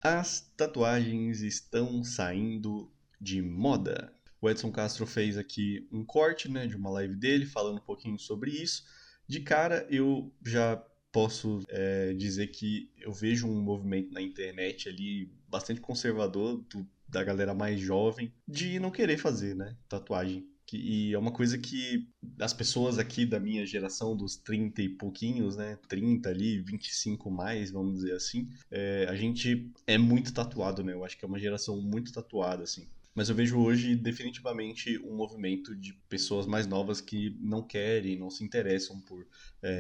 As tatuagens estão saindo de moda. O Edson Castro fez aqui um corte, né, de uma live dele falando um pouquinho sobre isso. De cara, eu já posso dizer que eu vejo um movimento na internet ali bastante conservador da galera mais jovem de não querer fazer, né, tatuagem. E é uma coisa que as pessoas aqui da minha geração, dos 30 e pouquinhos, né, 30 ali, 25 mais, vamos dizer assim, a gente é muito tatuado, né? Eu acho que é uma geração muito tatuada, assim. Mas eu vejo hoje definitivamente um movimento de pessoas mais novas que não querem, não se interessam por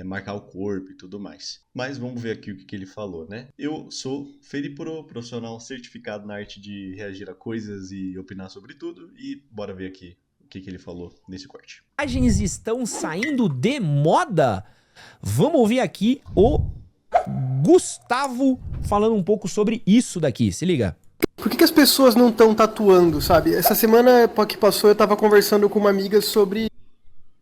marcar o corpo e tudo mais. Mas vamos ver aqui o que ele falou, né? Eu sou Felipro, profissional certificado na arte de reagir a coisas e opinar sobre tudo. E bora ver aqui o que ele falou nesse corte. Tatuagens estão saindo de moda? Vamos ouvir aqui o Gustavo falando um pouco sobre isso daqui. Se liga. Por que as pessoas não estão tatuando, sabe? Essa semana que passou eu tava conversando com uma amiga sobre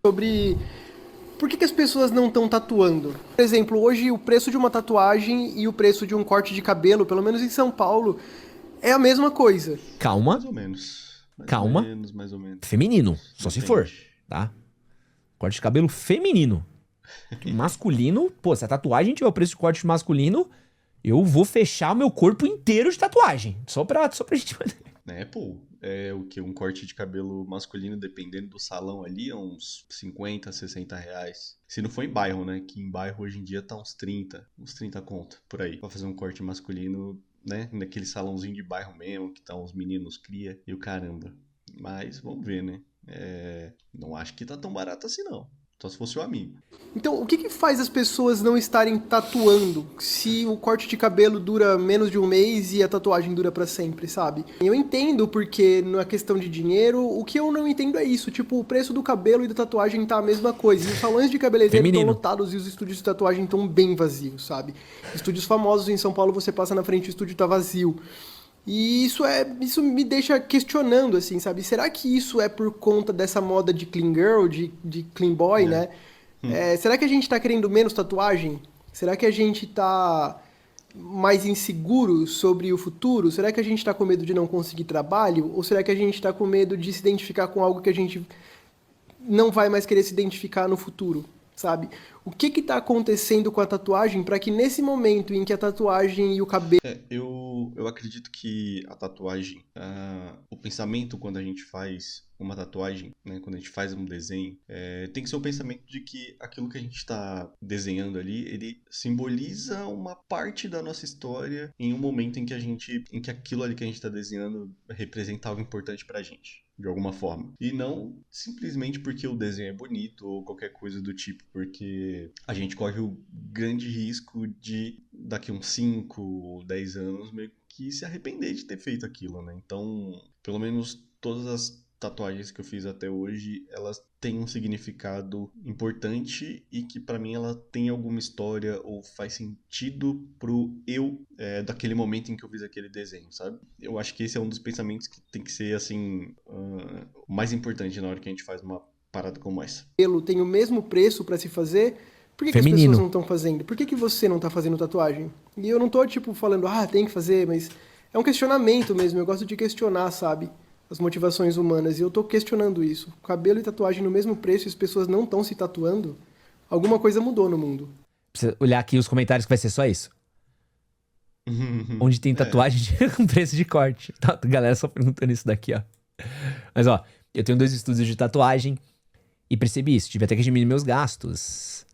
por que as pessoas não estão tatuando. Por exemplo, hoje o preço de uma tatuagem e o preço de um corte de cabelo, pelo menos em São Paulo, é a mesma coisa. Calma. Mais ou menos. Calma. Mais ou menos. Feminino, só se for, Depende. tá? Corte de cabelo feminino. Masculino, pô, se a tatuagem tiver o preço de corte masculino, eu vou fechar meu corpo inteiro de tatuagem. Só pra gente... Né, pô, é o que? Um corte de cabelo masculino, dependendo do salão ali, é uns 50, 60 reais. Se não for em bairro, né? Que em bairro hoje em dia tá uns 30 conto, por aí. Pra fazer um corte masculino, né? Naquele salãozinho de bairro mesmo, que tá uns meninos cria e o caramba. Mas vamos ver, né? Não acho que tá tão barato assim, não. Só se fosse o amigo. Então, o que faz as pessoas não estarem tatuando se o corte de cabelo dura menos de um mês e a tatuagem dura pra sempre, sabe? Eu entendo porque não é questão de dinheiro, o que eu não entendo é isso, tipo, o preço do cabelo e da tatuagem tá a mesma coisa. E os salões de cabeleireiro estão Feminino. lotados e os estúdios de tatuagem estão bem vazios, sabe? Estúdios famosos em São Paulo, você passa na frente e o estúdio tá vazio. E isso me deixa questionando, assim, sabe? Será que isso é por conta dessa moda de clean girl, de clean boy, né? Será que a gente tá querendo menos tatuagem? Será que a gente tá mais inseguro sobre o futuro? Será que a gente tá com medo de não conseguir trabalho? Ou será que a gente tá com medo de se identificar com algo que a gente não vai mais querer se identificar no futuro, sabe? O que tá acontecendo com a tatuagem para que nesse momento em que a tatuagem e o cabelo Eu acredito que a tatuagem, o pensamento quando a gente faz uma tatuagem, né, quando a gente faz um desenho, tem que ser o pensamento de que aquilo que a gente está desenhando ali, ele simboliza uma parte da nossa história em um momento em que aquilo ali que a gente está desenhando representa algo importante pra gente. De alguma forma. E não simplesmente porque o desenho é bonito ou qualquer coisa do tipo, porque a gente corre o grande risco de, daqui uns 5 ou 10 anos, meio que se arrepender de ter feito aquilo, né? Então, pelo menos todas as tatuagens que eu fiz até hoje, elas têm um significado importante e que pra mim ela tem alguma história ou faz sentido pro eu daquele momento em que eu fiz aquele desenho, sabe? Eu acho que esse é um dos pensamentos que tem que ser, assim, o mais importante na hora que a gente faz uma parada como essa. tem o mesmo preço para se fazer, por que as Feminino. pessoas não estão fazendo? Por que você não tá fazendo tatuagem? E eu não tô, tipo, falando, tem que fazer, mas é um questionamento mesmo. Eu gosto de questionar, sabe? As motivações humanas. E eu tô questionando isso. Cabelo e tatuagem no mesmo preço e as pessoas não estão se tatuando. Alguma coisa mudou no mundo. Precisa olhar aqui os comentários que vai ser só isso. Onde tem tatuagem com preço de corte. Tá, a galera só perguntando isso daqui, ó. Mas, ó, eu tenho 2 estúdios de tatuagem e percebi isso. Tive até que diminuir meus gastos.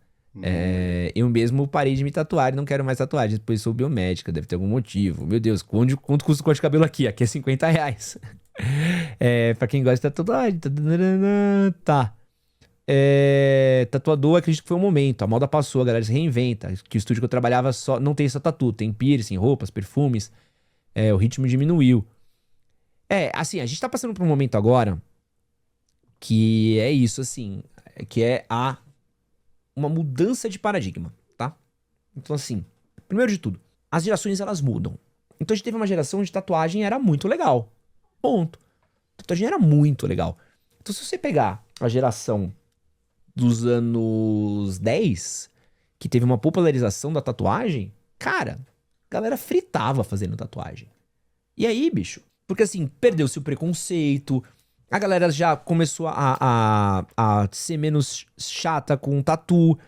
Eu mesmo parei de me tatuar e não quero mais tatuagem. Depois sou biomédica, deve ter algum motivo. Meu Deus, quanto custa o corte de cabelo aqui? Aqui é 50 reais. Pra quem gosta de tatuagem. Tá. Tatuador, acredito que foi um momento. A moda passou, a galera se reinventa. Que o estúdio que eu trabalhava só não tem só tatu, tem piercing, roupas, perfumes. O ritmo diminuiu. Assim, a gente tá passando por um momento agora que é isso, assim, que é uma mudança de paradigma, tá? Então, assim, primeiro de tudo, as gerações elas mudam. Então a gente teve uma geração onde tatuagem era muito legal. Ponto. Tatuagem era muito legal. Então se você pegar a geração dos anos 10, que teve uma popularização da tatuagem, cara, a A galera fritava fazendo tatuagem. E aí, bicho, porque assim, perdeu-se o preconceito, a galera já começou a ser menos chata com tatu.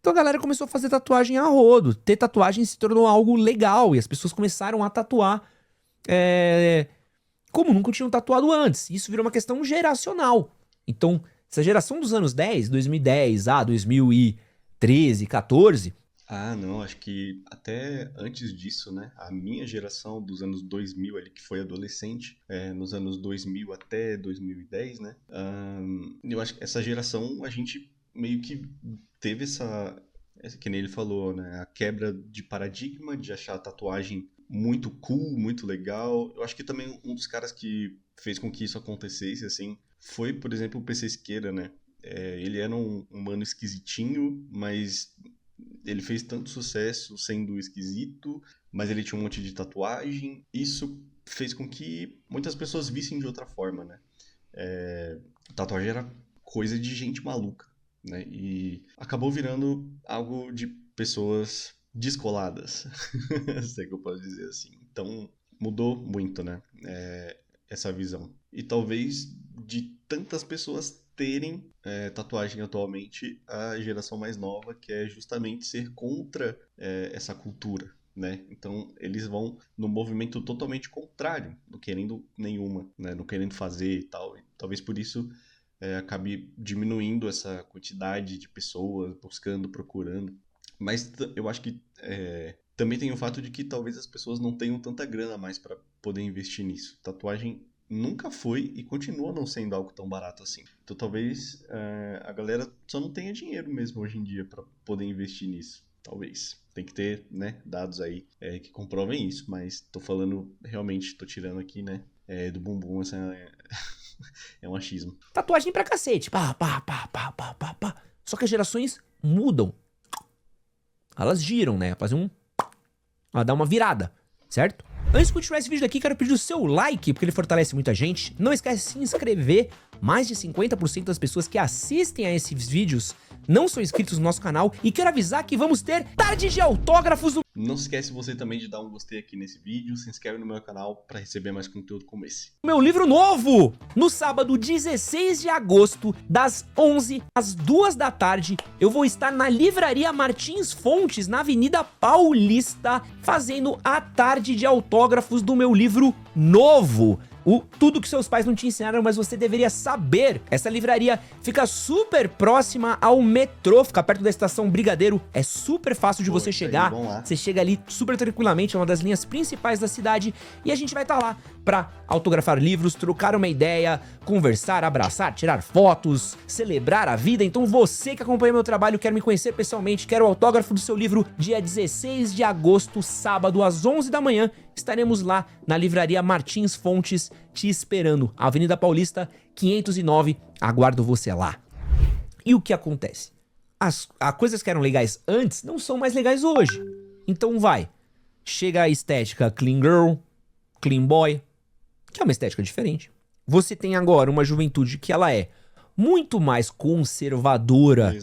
Então a galera começou a fazer tatuagem a rodo. Ter tatuagem se tornou algo legal e as pessoas começaram a tatuar como nunca tinham tatuado antes. Isso virou uma questão geracional. Então, essa geração dos anos 2010 a 2013, 14... Ah, não, acho que até antes disso, né? A minha geração dos anos 2000 ali, que foi adolescente, nos anos 2000 até 2010, né? Eu acho que essa geração, a gente meio que teve que nem ele falou, né? A quebra de paradigma, de achar a tatuagem muito cool, muito legal. Eu acho que também um dos caras que fez com que isso acontecesse, assim, foi, por exemplo, o PC Siqueira, né? Ele era um mano esquisitinho, mas ele fez tanto sucesso sendo esquisito, mas ele tinha um monte de tatuagem. Isso fez com que muitas pessoas vissem de outra forma, né? Tatuagem era coisa de gente maluca, né? E acabou virando algo de pessoas descoladas, se é que eu posso dizer assim. Então, mudou muito, né? Essa visão. E talvez de tantas pessoas terem tatuagem atualmente, a geração mais nova quer justamente ser contra essa cultura, né? Então eles vão no movimento totalmente contrário, não querendo nenhuma, né? Não querendo fazer e tal. E talvez por isso acabe diminuindo essa quantidade de pessoas buscando, procurando. Mas eu acho que também tem o fato de que talvez as pessoas não tenham tanta grana mais para poder investir nisso. Tatuagem nunca foi e continua não sendo algo tão barato assim. Então talvez a galera só não tenha dinheiro mesmo hoje em dia para poder investir nisso. Talvez. Tem que ter, né, dados aí que comprovem isso. Mas tô falando, realmente, tô tirando aqui, né, do bumbum, essa é um achismo. Tatuagem pra cacete. Pá, pá, pá, pá, pá, pá, pá. Só que as gerações mudam. Elas giram, né? Fazem ela dá uma virada, certo? Antes de continuar esse vídeo aqui, quero pedir o seu like, porque ele fortalece muita gente. Não esquece de se inscrever. Mais de 50% das pessoas que assistem a esses vídeos não são inscritos no nosso canal. E quero avisar que vamos ter tarde de autógrafos no... Não se esquece você também de dar um gostei aqui nesse vídeo, se inscreve no meu canal para receber mais conteúdo como esse. Meu livro novo! No sábado 16 de agosto, das 11 às 2 da tarde, eu vou estar na Livraria Martins Fontes, na Avenida Paulista, fazendo a tarde de autógrafos do meu livro novo. Tudo que seus pais não te ensinaram, mas você deveria saber. Essa livraria fica super próxima ao metrô, fica perto da estação Brigadeiro. É super fácil de você chegar. Você chega ali super tranquilamente, é uma das linhas principais da cidade. E a gente vai estar lá pra autografar livros, trocar uma ideia, conversar, abraçar, tirar fotos, celebrar a vida. Então você que acompanha meu trabalho, quer me conhecer pessoalmente, quer o autógrafo do seu livro, dia 16 de agosto, sábado, às 11 da manhã, estaremos lá na Livraria Martins Fontes, te esperando. Avenida Paulista, 509, aguardo você lá. E o que acontece? As coisas que eram legais antes não são mais legais hoje. Então chega a estética clean girl, clean boy, que é uma estética diferente. Você tem agora uma juventude que ela é muito mais conservadora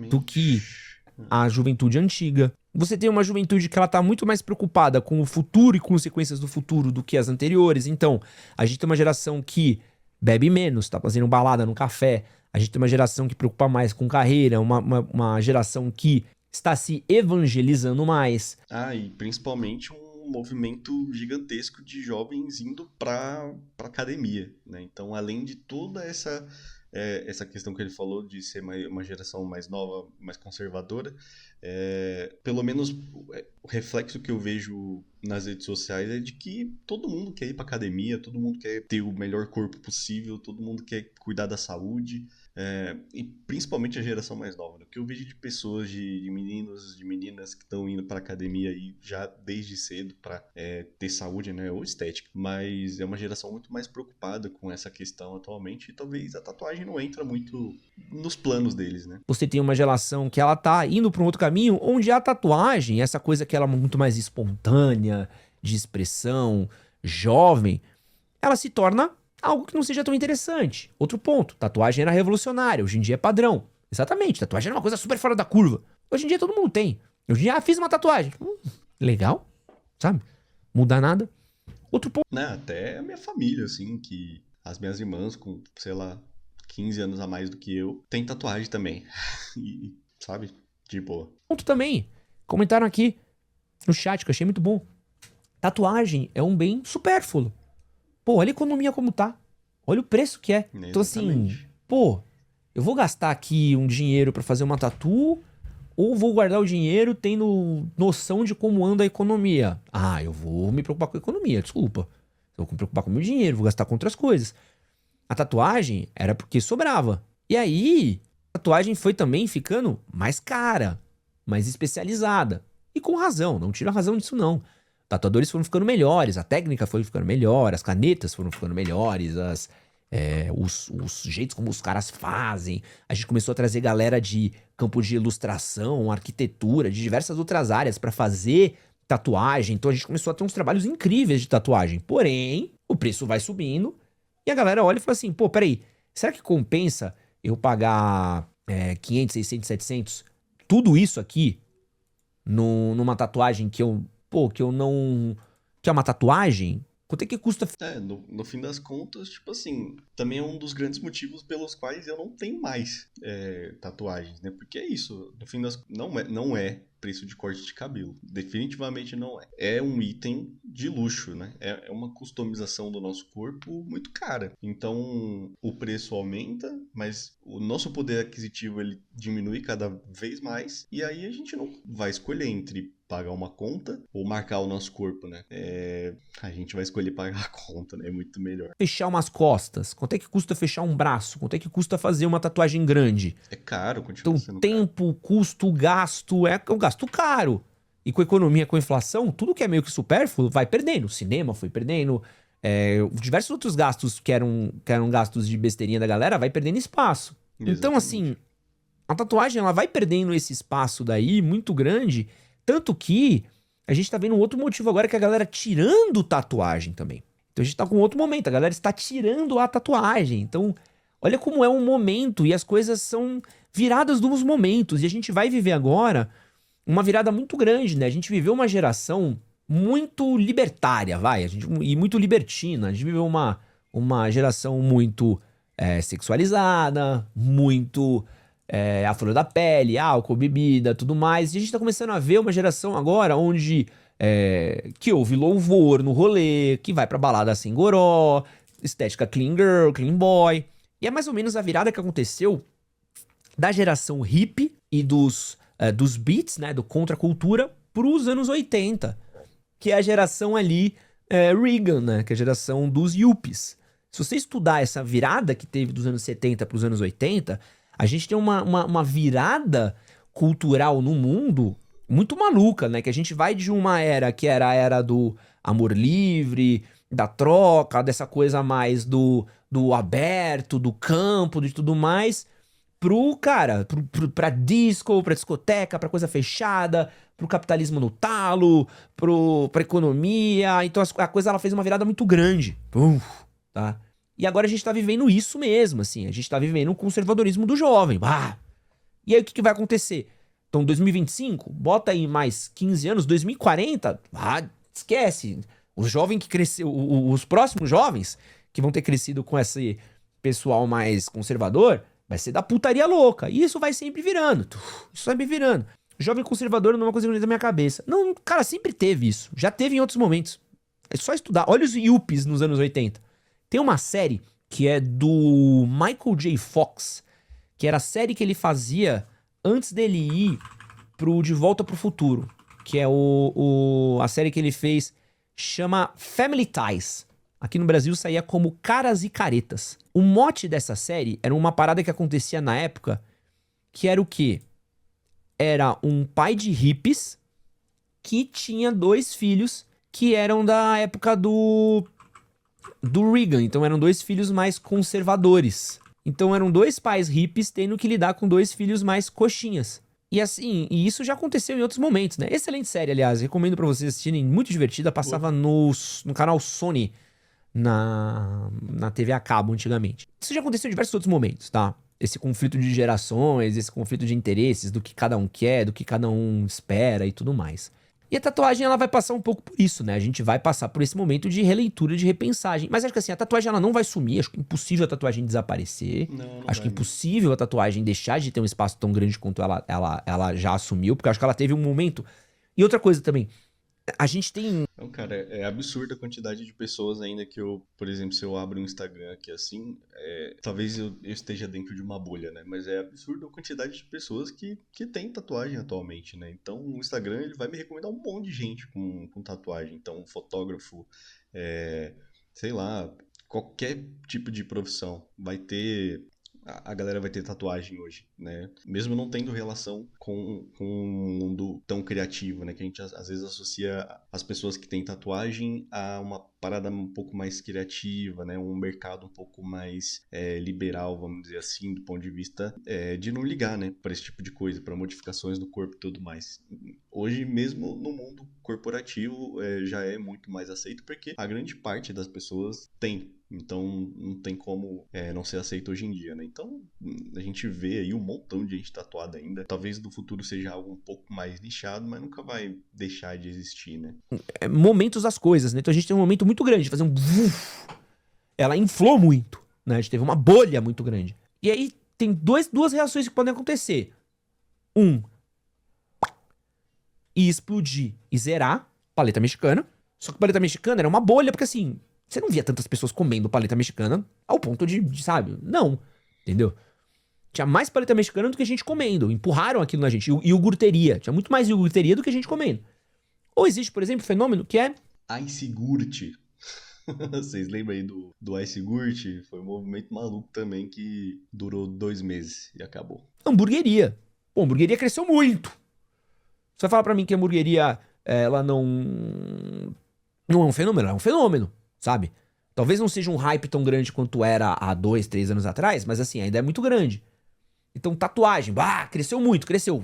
do que a juventude antiga. Você tem uma juventude que ela tá muito mais preocupada com o futuro e consequências do futuro do que as anteriores. Então, a gente tem uma geração que bebe menos, tá fazendo balada no café. A gente tem uma geração que preocupa mais com carreira, uma geração que está se evangelizando mais. E principalmente um movimento gigantesco de jovens indo pra academia, né? Então, além de toda essa questão que ele falou de ser uma geração mais nova, mais conservadora, pelo menos o reflexo que eu vejo nas redes sociais é de que todo mundo quer ir pra academia, todo mundo quer ter o melhor corpo possível, todo mundo quer cuidar da saúde, e principalmente a geração mais nova, né? O que eu vejo de pessoas, de meninos, de meninas que estão indo pra academia aí já desde cedo pra ter saúde, né, ou estética, mas é uma geração muito mais preocupada com essa questão atualmente e talvez a tatuagem não entra muito nos planos deles, né? Você tem uma geração que ela tá indo pra um outro caminho, onde a tatuagem, essa coisa que ela é muito mais espontânea, de expressão, jovem, ela se torna algo que não seja tão interessante. Outro ponto, tatuagem era revolucionária, hoje em dia é padrão. Exatamente, tatuagem era uma coisa super fora da curva. Hoje em dia todo mundo tem. Hoje em dia, fiz uma tatuagem. Legal. sabe? Mudar nada. Outro ponto. Né, até a minha família, assim, que as minhas irmãs com, sei lá, 15 anos a mais do que eu, tem tatuagem também. E, sabe? De boa. Ponto também. Comentaram aqui no chat que eu achei muito bom. Tatuagem é um bem supérfluo. Pô, olha a economia como tá. Olha o preço que é. Então assim, Exatamente. pô, eu vou gastar aqui um dinheiro pra fazer uma tatu ou vou guardar o dinheiro tendo noção de como anda a economia? Ah, eu vou me preocupar com a economia, desculpa. Eu vou me preocupar com o meu dinheiro, vou gastar com outras coisas. A tatuagem era porque sobrava. E aí, a tatuagem foi também ficando mais cara, mais especializada. E com razão, não tira a razão disso não. Tatuadores foram ficando melhores, a técnica foi ficando melhor, as canetas foram ficando melhores, os jeitos como os caras fazem. A gente começou a trazer galera de campo de ilustração, arquitetura, de diversas outras áreas para fazer tatuagem. Então a gente começou a ter uns trabalhos incríveis de tatuagem. Porém, o preço vai subindo e a galera olha e fala assim, pô, peraí, será que compensa eu pagar 500, 600, 700, tudo isso aqui numa tatuagem que eu não... Que é uma tatuagem? Quanto é que custa? No fim das contas, tipo assim, também é um dos grandes motivos pelos quais eu não tenho mais tatuagens, né? Porque é isso, no fim das não é preço de corte de cabelo. Definitivamente não é. É um item de luxo, né? É uma customização do nosso corpo muito cara. Então, o preço aumenta, mas o nosso poder aquisitivo ele diminui cada vez mais. E aí a gente não vai escolher entre pagar uma conta ou marcar o nosso corpo, né? A gente vai escolher pagar a conta, né? É muito melhor. Fechar umas costas? Quanto é que custa fechar um braço? Quanto é que custa fazer uma tatuagem grande? É caro, continua Então, sendo tempo, custo, gasto, é um gasto caro. E com a economia, com a inflação, tudo que é meio que supérfluo vai perdendo. O cinema foi perdendo, diversos outros gastos que eram gastos de besteirinha da galera, vai perdendo espaço. caro. Então, assim, a tatuagem ela vai perdendo esse espaço daí muito grande, tanto que a gente tá vendo um outro motivo agora que é a galera tirando tatuagem também. Então a gente tá com outro momento, a galera está tirando a tatuagem. Então, olha como é um momento e as coisas são viradas dos momentos. E a gente vai viver agora uma virada muito grande, né? A gente viveu uma geração muito libertária, e muito libertina. A gente viveu uma geração muito sexualizada, muito à flor da pele, álcool, bebida, tudo mais. E a gente tá começando a ver uma geração agora onde que ouve louvor no rolê, que vai pra balada sem goró, estética clean girl, clean boy. E é mais ou menos a virada que aconteceu da geração hippie e dos beats, né, do contracultura, pros anos 80, que é a geração ali Reagan, né, que é a geração dos yuppies. Se você estudar essa virada que teve dos anos 70 pros anos 80, a gente tem uma virada cultural no mundo muito maluca, né, que a gente vai de uma era que era a era do amor livre, da troca, dessa coisa mais do aberto, do campo, de tudo mais, pra disco, pra discoteca, pra coisa fechada, pro capitalismo no talo, pra economia. Então a coisa ela fez uma virada muito grande. Tá? E agora a gente tá vivendo isso mesmo, assim. A gente tá vivendo o conservadorismo do jovem. E aí o que vai acontecer? Então 2025, bota aí mais 15 anos, 2040, esquece. O jovem que cresceu, os próximos jovens que vão ter crescido com esse pessoal mais conservador, vai ser da putaria louca. E isso vai sempre virando. Isso vai me virando. Jovem conservador não é uma coisa que na minha cabeça. Não, cara, sempre teve isso. Já teve em outros momentos. É só estudar. Olha os yuppies nos anos 80. Tem uma série que é do Michael J. Fox, que era a série que ele fazia antes dele ir pro De Volta pro Futuro. Que é a série que ele fez, chama Family Ties. Aqui no Brasil saía como Caras e Caretas. O mote dessa série era uma parada que acontecia na época, que era o quê? Era um pai de hippies que tinha 2 filhos que eram da época do Reagan. Então eram 2 filhos mais conservadores. Então eram 2 pais hippies tendo que lidar com 2 filhos mais coxinhas. E assim, e isso já aconteceu em outros momentos, né? Excelente série, aliás. Recomendo pra vocês assistirem. Muito divertida. Passava no canal Sony, na TV a cabo antigamente. Isso já aconteceu em diversos outros momentos, tá? Esse conflito de gerações, esse conflito de interesses, do que cada um quer, do que cada um espera e tudo mais. E a tatuagem, ela vai passar um pouco por isso, né? A gente vai passar por esse momento de releitura, de repensagem. Mas acho que assim, a tatuagem ela não vai sumir. Acho que é impossível a tatuagem desaparecer. Não Acho que é vai. impossível a tatuagem deixar de ter um espaço tão grande quanto ela já assumiu. Porque eu acho que ela teve um momento... E outra coisa também. A gente tem... Não, cara, é absurda a quantidade de pessoas ainda que eu, por exemplo, se eu abro um Instagram aqui assim, talvez eu esteja dentro de uma bolha, né? Mas é absurda a quantidade de pessoas que tem tatuagem atualmente, né? Então o Instagram ele vai me recomendar um monte de gente com tatuagem. Então, um fotógrafo, é, sei lá, qualquer tipo de profissão vai ter. A galera vai ter tatuagem hoje, né? Mesmo não tendo relação com um mundo tão criativo, né? Que a gente às vezes associa as pessoas que têm tatuagem a uma parada um pouco mais criativa, né? Um mercado um pouco mais liberal, vamos dizer assim, do ponto de vista de não ligar, né? Para esse tipo de coisa, para modificações do corpo e tudo mais. Hoje, mesmo no mundo corporativo, já é muito mais aceito porque a grande parte das pessoas tem. Então, não tem como não ser aceito hoje em dia, né? Então, a gente vê aí um montão de gente tatuada ainda. Talvez no futuro seja algo um pouco mais nichado, mas nunca vai deixar de existir, né? momentos das coisas, né? Então a gente tem um momento muito grande de fazer um... Ela inflou muito, né? A gente teve uma bolha muito grande. E aí tem duas reações que podem acontecer. E explodir e zerar paleta mexicana. Só que paleta mexicana era uma bolha, porque assim, você não via tantas pessoas comendo paleta mexicana ao ponto de sabe? Não. Entendeu? Tinha mais paleta mexicana do que a gente comendo. Empurraram aquilo na gente. E iogurteria. Tinha muito mais iogurteria do que a gente comendo. Ou existe, por exemplo, um fenômeno que é... Ice-Gurt. Vocês lembram aí do Ice-Gurt? Foi um movimento maluco também que durou 2 meses e acabou. hamburgueria. Pô, a hamburgueria cresceu muito. Você vai falar pra mim que a hamburgueria, ela não é um fenômeno? Ela é um fenômeno, sabe? Talvez não seja um hype tão grande quanto era há 2, 3 anos atrás, mas assim, ainda é muito grande. Então, tatuagem, cresceu muito, cresceu,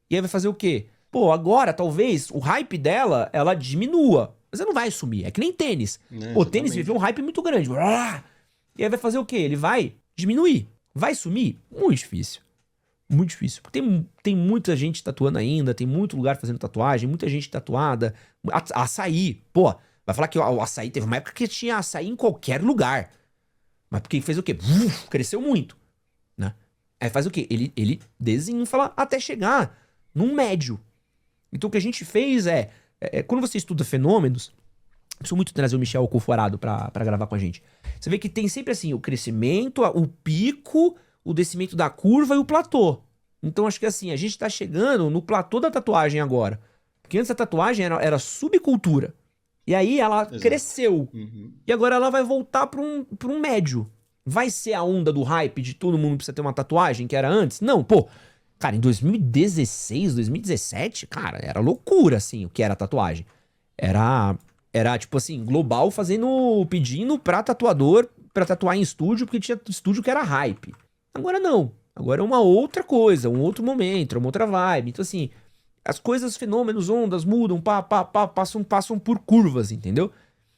E aí vai fazer o quê? Pô, agora, talvez, o hype dela, ela diminua. Mas ela não vai sumir, é que nem tênis. O tênis Exatamente. viveu um hype muito grande. E aí vai fazer o quê? Ele vai diminuir. Vai sumir? Muito difícil. Muito difícil. Porque tem muita gente tatuando ainda, tem muito lugar fazendo tatuagem, muita gente tatuada. Açaí, pô, vai falar que o açaí teve uma época que tinha açaí em qualquer lugar. Mas porque fez o quê? Cresceu muito, né? Aí faz o quê? Ele desinfla até chegar num médio. Então o que a gente fez quando você estuda fenômenos, preciso muito trazer o Michel Alcoforado pra gravar com a gente. Você vê que tem sempre assim, o crescimento, o pico, o descimento da curva e o platô. Então acho que assim, a gente tá chegando no platô da tatuagem agora. Porque antes a tatuagem era subcultura. E aí ela cresceu. Uhum. E agora ela vai voltar pra um médio. Vai ser a onda do hype de todo mundo precisa ter uma tatuagem que era antes? Não, pô. Cara, em 2016, 2017, cara, era loucura, assim, o que era tatuagem. Era tipo assim, global pedindo pra tatuador pra tatuar em estúdio, porque tinha estúdio que era hype. Agora não. Agora é uma outra coisa, um outro momento, uma outra vibe. Então, assim, as coisas, fenômenos, ondas mudam, passam por curvas, entendeu?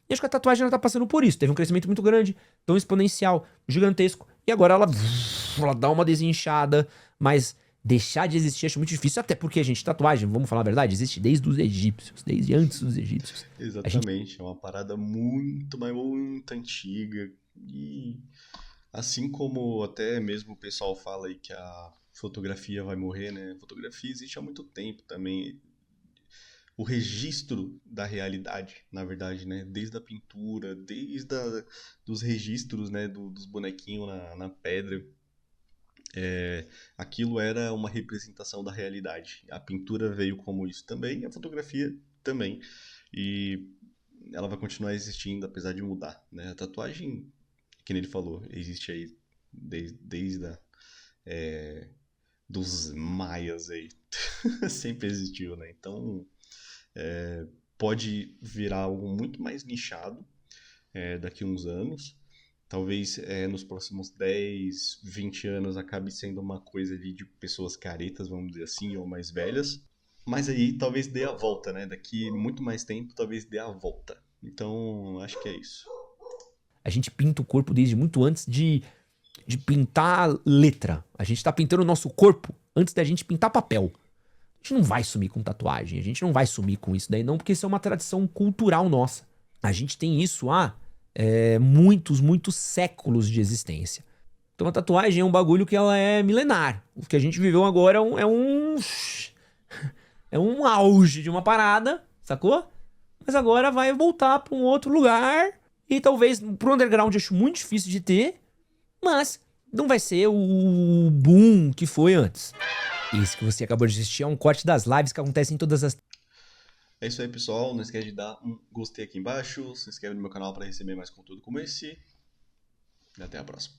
E acho que a tatuagem ela tá passando por isso. Teve um crescimento muito grande, tão exponencial, gigantesco. E agora ela dá uma desinchada, mas deixar de existir acho muito difícil, até porque, gente, tatuagem, vamos falar a verdade, existe desde os egípcios, desde antes dos egípcios. Exatamente, é uma parada muito, mas muito antiga. E assim como até mesmo o pessoal fala aí que a fotografia vai morrer, né? A fotografia existe há muito tempo também. O registro da realidade, na verdade, né? Desde a pintura, dos registros, né? Dos bonequinhos na pedra. Aquilo era uma representação da realidade. A pintura veio como isso também, a fotografia também. E ela vai continuar existindo, apesar de mudar, né? A tatuagem, que nem ele falou, existe aí desde dos maias aí. Sempre existiu, né? Então, pode virar algo muito mais nichado daqui a uns anos. Talvez nos próximos 10, 20 anos acabe sendo uma coisa ali de pessoas caretas, vamos dizer assim, ou mais velhas. Mas aí talvez dê a volta, né? Daqui muito mais tempo, talvez dê a volta. Então, acho que é isso. A gente pinta o corpo desde muito antes de pintar letra. A gente tá pintando o nosso corpo antes da gente pintar papel. A gente não vai sumir com tatuagem, a gente não vai sumir com isso daí não, porque isso é uma tradição cultural nossa. A gente tem isso há muitos séculos de existência. Então a tatuagem é um bagulho que ela é milenar. O que a gente viveu agora é um auge de uma parada, sacou? Mas agora vai voltar pra um outro lugar e talvez pro underground eu acho muito difícil de ter, mas não vai ser o boom que foi antes. Isso que você acabou de assistir é um corte das lives que acontecem em todas as... É isso aí, pessoal. Não esquece de dar um gostei aqui embaixo. Se inscreve no meu canal para receber mais conteúdo como esse. E até a próxima.